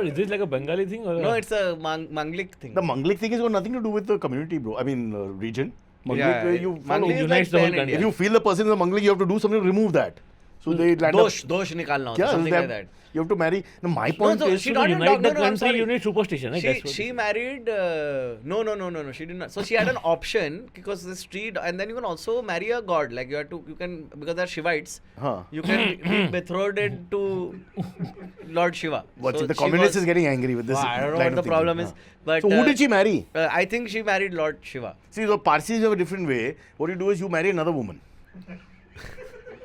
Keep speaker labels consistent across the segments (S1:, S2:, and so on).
S1: But is this like a Bengali thing or?
S2: No, it's a Manglik thing.
S3: The Manglik thing has got nothing to do with the community, bro. I mean, region. Manglik,
S2: Yeah,
S3: where you follow.
S2: Manglik is
S1: unites
S2: like
S1: the whole
S2: pan
S1: country.
S3: If
S2: India.
S3: you feel the person is a Manglik, you have to do something to remove that. So they land
S2: Dosh
S3: up.
S2: nikalna hota,
S3: Yeah,
S2: something like that.
S3: You have to marry. No, my point
S2: no,
S3: is
S2: she
S3: to
S2: not-
S1: unite the
S2: no, I'm
S1: country,
S2: sorry.
S1: you need superstition. Right? That's what
S2: She married. No, she did not. So she had an option because the street, and then you can also marry a god. Like you can because they're Shivites.
S3: Huh.
S2: You can be betrothed to Lord Shiva.
S3: But
S2: So
S3: the
S2: she
S3: communist
S2: was-
S3: is getting angry with this.
S2: I don't know
S3: line
S2: what
S3: of
S2: the problem
S3: thinking.
S2: is, but
S3: So who did she marry?
S2: I think she married Lord Shiva,
S3: See, the Parsis have a different way. What you do is you marry another woman.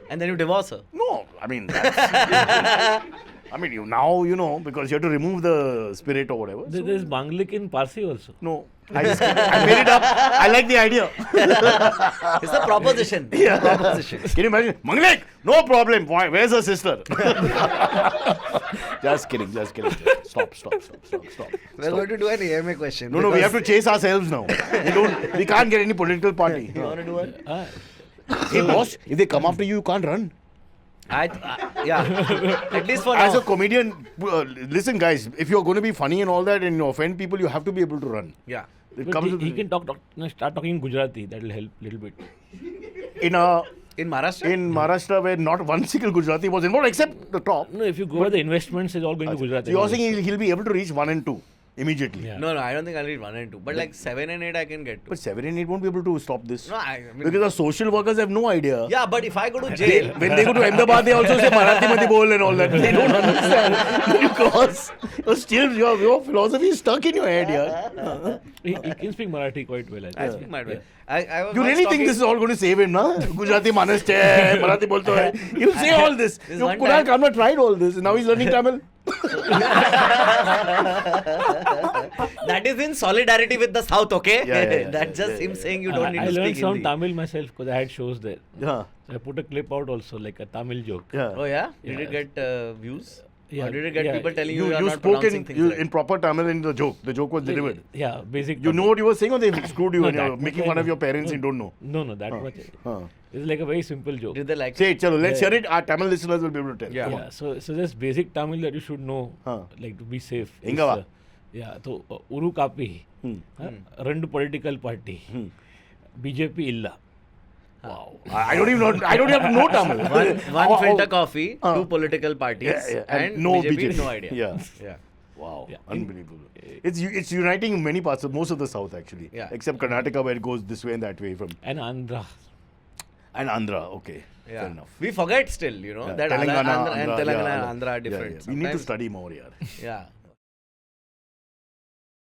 S2: and then you divorce her.
S3: No, I mean, that's, I mean, you now you know because you have to remove the spirit or whatever. So,
S1: There's Manglik in Parsi also.
S3: no, I made it up. I like the idea.
S2: It's a proposition.
S3: Yeah.
S2: Proposition.
S3: Can you imagine? Manglik, no problem. Why? Where's her sister? Just kidding. Stop.
S2: We're going to do an AMA question.
S3: No, we have to chase ourselves now. We can't get any political party.
S2: You want to do it?
S3: Hey, boss, if they come after you, you can't run.
S2: Yeah. At least for
S3: As
S2: now.
S3: a comedian, listen, guys, if you're going to be funny and all that and you offend people, you have to be able to run.
S2: Yeah.
S3: It
S1: But
S3: comes
S1: he
S3: with-
S1: can start talking Gujarati. That will help a little bit.
S3: in Maharashtra, where not one single Gujarati was involved except the top.
S1: No, if you go by the investments, it's all going to Gujarati.
S3: So you're saying he'll be able to reach 1 and 2 immediately.
S1: Yeah.
S2: No, I don't think I'll read 1 and 2. But like 7 and 8 I can get to.
S3: But 7 and 8 won't be able to stop this.
S2: No, I mean,
S3: Because the social workers have no idea.
S2: yeah, but if I go to jail,
S3: When they go to Ahmedabad, they also say Marathi Mati bol and all that. They don't understand. Because still your philosophy is stuck in your head, yeah.
S1: He can speak Marathi quite well.
S2: I speak my way. I was
S3: You
S2: once
S3: really think
S2: talking-
S3: this is all going to save him, na? Gujarati manas hai, Marathi bolto hai. He'll say all this.
S2: This
S3: You
S2: one
S3: Kunal
S2: time-
S3: Kamla tried all this. Now he's learning Tamil.
S2: That is in solidarity with the South, okay?
S3: Yeah,
S2: That's just him saying you don't need
S1: I
S2: to
S1: learned
S2: speak
S1: some
S2: Hindi.
S1: Tamil myself because I had shows there.
S3: Yeah.
S1: So I put a clip out also, like a Tamil joke.
S3: Yeah.
S2: Oh yeah? Did
S1: Yeah.
S2: it get views?
S1: Yeah,
S2: Or did it get
S1: yeah.
S2: people telling you,
S3: You
S2: are not
S3: spoke
S2: pronouncing things right?
S3: in proper Tamil in the joke. The joke was delivered.
S1: Yeah, basic.
S3: You know what you were saying or they screwed you
S1: No,
S3: and you're
S1: that
S3: making
S1: much
S3: fun
S1: I
S3: of your
S1: know.
S3: parents and you don't know.
S1: No, that much.
S3: Huh.
S1: It's like a very simple joke.
S2: Did they like
S3: Say it, chalo. Let's
S1: Yeah.
S3: hear it. Our Tamil listeners will be able to tell.
S2: Yeah.
S3: Come
S1: Yeah,
S3: on.
S1: so just basic Tamil that you should know,
S3: Huh.
S1: like to be safe. is,
S3: Ingava.
S1: Yeah, so Uru Kapi, Rendu political party, BJP illa. Wow.
S3: I don't even know. I don't have to know Tamil.
S2: one filter coffee, two political parties,
S3: Yeah,
S2: and
S3: no
S2: BJP, no idea.
S3: Yeah. Wow.
S1: Yeah.
S3: Unbelievable. It's uniting many parts of most of the South actually.
S2: Yeah.
S3: Except Karnataka where it goes this way and that way from.
S1: And Andhra.
S3: And Andhra. Okay.
S2: Yeah.
S3: Fair enough.
S2: We forget still,
S3: Yeah.
S2: that
S3: Telangana,
S2: Andhra and Telangana
S3: yeah.
S2: and Andhra are
S3: Yeah,
S2: different.
S3: yeah. We need to
S2: Sometimes-
S3: study more, yeah.
S2: Yeah.